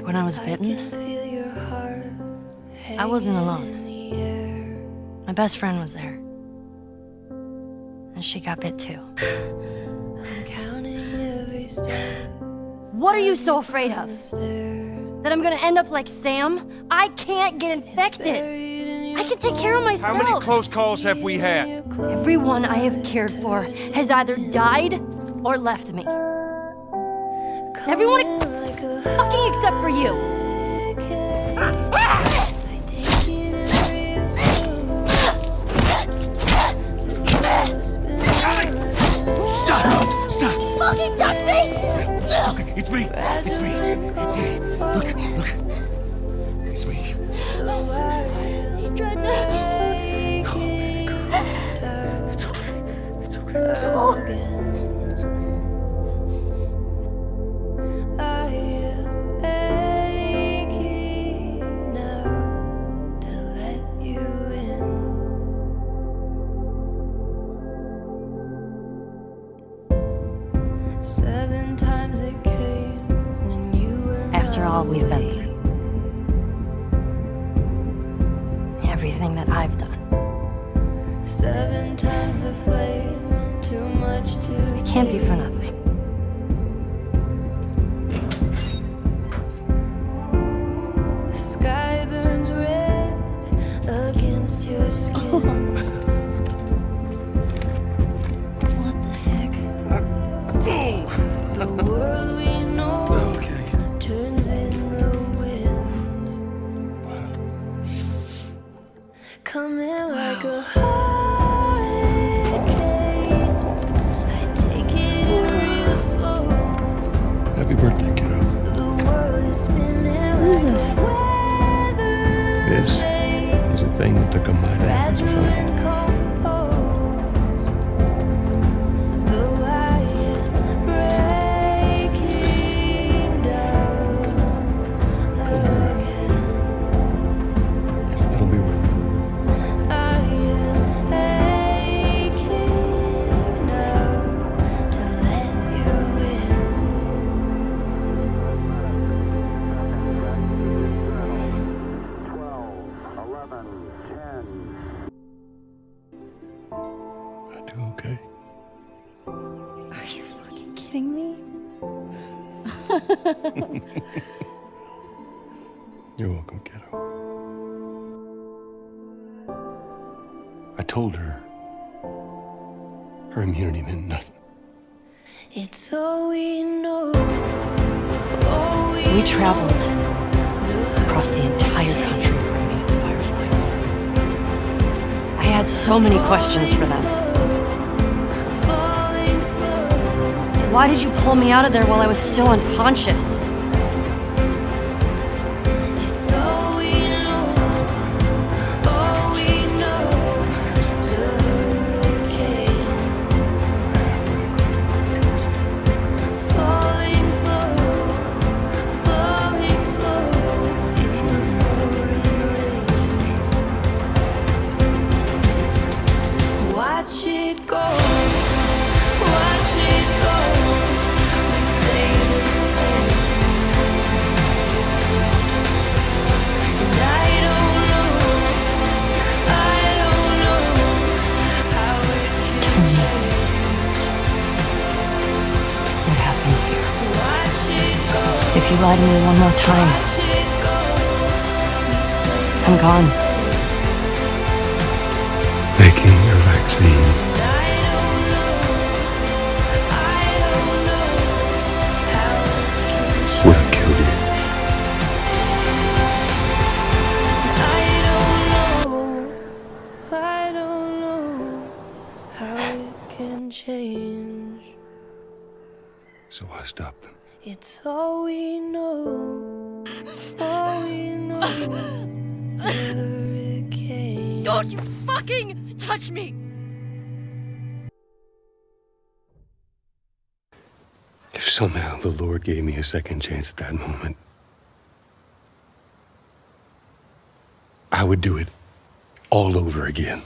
Back when I was bitten, I wasn't alone. My best friend was there. And she got bit too. What are you so afraid of? That I'm gonna end up like Sam? I can't get infected. I can take care of myself. How many close calls have we had? Everyone I have cared for has either died or left me. Everyone fucking except for you. Stop! Stop! Fucking touch me! It's okay. It's me. It's me. It's me. Look. It's me. He tried to... It's okay. It's okay. Oh. It's okay. After all we've been through. Everything that I've done. 7 times the flame, too much to It can't be for nothing. The sky burns red against your skin. What the heck? The world we know turns in the wind. Coming like a hurricane. I take it in real slow. Happy birthday, kiddo. The world is spinning like a weather. This is a thing that took a mighty Fragile and composed. Though I am breaking down again. It'll be worth it. I am aching now to let you in. I do okay. Are you fucking kidding me? You're welcome, kiddo. I told her her immunity meant nothing. It's all we know. All We traveled across the entire country to remain fireflies. I had so many questions for them. falling slow. Why did you pull me out of there while I was still unconscious? It's all we know. All we know. The hurricane. Falling slow. Falling slow. In the pouring rain. Watch it go. Watch it go. We stay the same. And I don't know how it can Tell me. change. What happened here? Watch it go. If you lie to me one more time, Watch it go. We stay I'm gone. Making a vaccine I don't know how it can change. would have killed you. I don't know how it can change. So I stopped them. It's all we know. All we know. The hurricane. Don't you fucking touch me! If somehow the Lord gave me a second chance at that moment, I would do it all over again.